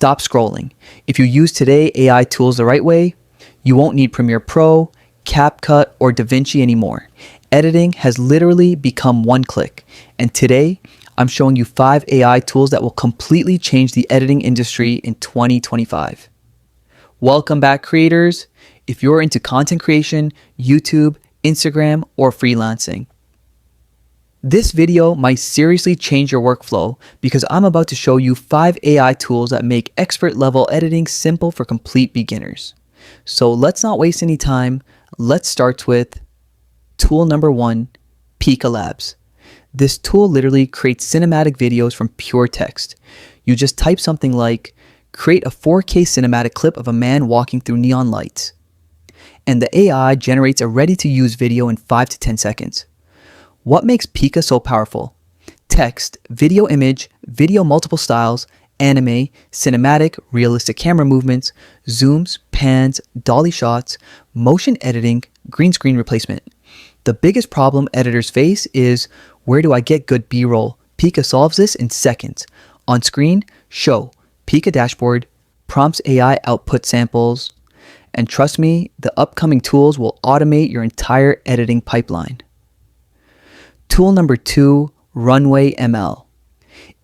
stop scrolling. If you use today AI tools the right way, you won't need Premiere Pro, CapCut, or DaVinci anymore. Editing has literally become one click. And today, I'm showing you 5 AI tools that will completely change the editing industry in 2025. Welcome back, creators. If you're into content creation, YouTube, Instagram, or freelancing, this video might seriously change your workflow because I'm about to show you 5 AI tools that make expert level editing simple for complete beginners. So let's not waste any time. Let's start with tool number 1, Pika Labs. This tool literally creates cinematic videos from pure text. You just type something like, create a 4K cinematic clip of a man walking through neon lights. And the AI generates a ready-to-use video in 5 to 10 seconds. What makes Pika so powerful? Text, video image, video multiple styles, anime, cinematic, realistic camera movements, zooms, pans, dolly shots, motion editing, green screen replacement. The biggest problem editors face is, where do I get good B-roll? Pika solves this in seconds. On screen, show, Pika dashboard, prompts AI output samples, and trust me, the upcoming tools will automate your entire editing pipeline. Tool number 2, Runway ML.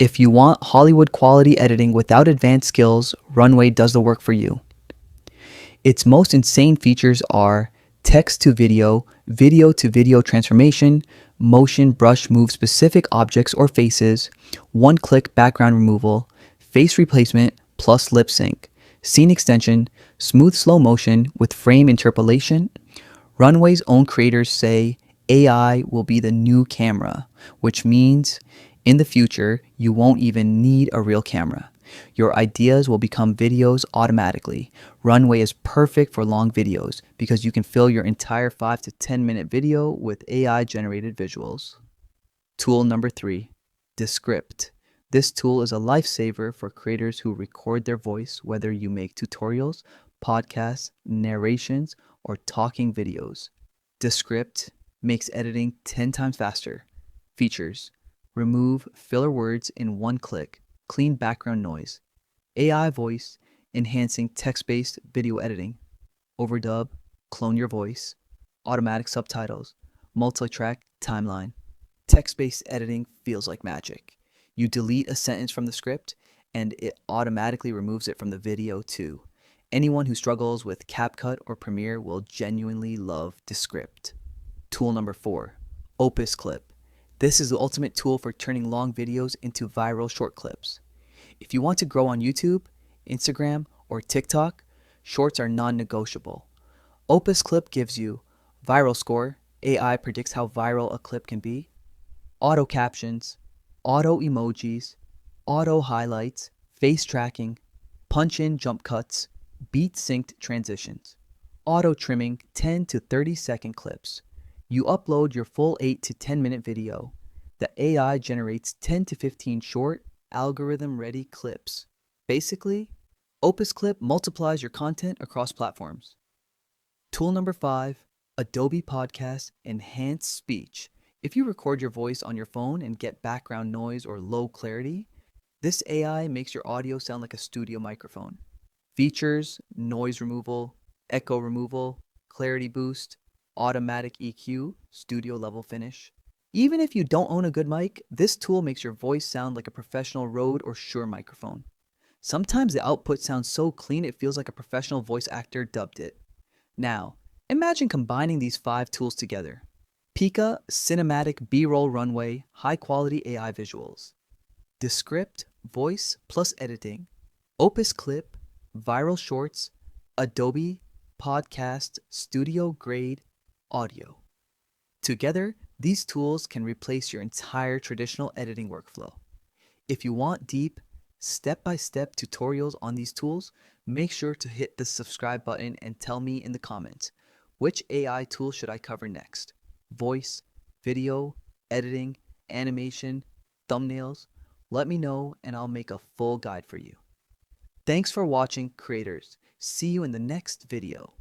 If you want Hollywood quality editing without advanced skills, Runway does the work for you. Its most insane features are text to video to video transformation, motion brush move specific objects or faces, one-click background removal, face replacement plus lip sync, scene extension, smooth slow motion with frame interpolation. Runway's own creators say AI will be the new camera, which means in the future, you won't even need a real camera. Your ideas will become videos automatically. Runway is perfect for long videos because you can fill your entire 5 to 10 minute video with AI generated visuals. Tool number 3, Descript. This tool is a lifesaver for creators who record their voice, whether you make tutorials, podcasts, narrations, or talking videos. Descript makes editing 10 times faster. Features: remove filler words in one click, clean background noise, AI voice, enhancing text-based video editing, overdub, clone your voice, automatic subtitles, multi-track timeline. Text-based editing feels like magic. You delete a sentence from the script, and it automatically removes it from the video too. Anyone who struggles with CapCut or Premiere will genuinely love Descript. Tool number 4, Opus Clip. This is the ultimate tool for turning long videos into viral short clips. If you want to grow on YouTube, Instagram, or TikTok, shorts are non-negotiable. Opus Clip gives you viral score, AI predicts how viral a clip can be, auto captions, auto emojis, auto highlights, face tracking, punch-in jump cuts, beat synced transitions, auto trimming 10 to 30 second clips. You upload your full 8 to 10 minute video. The AI generates 10 to 15 short, algorithm-ready clips. Basically, Opus Clip multiplies your content across platforms. Tool number 5, Adobe Podcast Enhanced Speech. If you record your voice on your phone and get background noise or low clarity, this AI makes your audio sound like a studio microphone. Features: noise removal, echo removal, clarity boost, automatic EQ, studio level finish. Even if you don't own a good mic, this tool makes your voice sound like a professional Rode or Shure microphone. Sometimes the output sounds so clean it feels like a professional voice actor dubbed it. Now, imagine combining these 5 tools together. Pika Cinematic B-roll Runway, high quality AI visuals. Descript voice plus editing. Opus Clip, viral shorts. Adobe Podcast Studio grade audio. Together, these tools can replace your entire traditional editing workflow. If you want deep, step-by-step tutorials on these tools, make sure to hit the subscribe button and tell me in the comments, which AI tool should I cover next? Voice, video, editing, animation, thumbnails? Let me know and I'll make a full guide for you. Thanks for watching, creators. See you in the next video.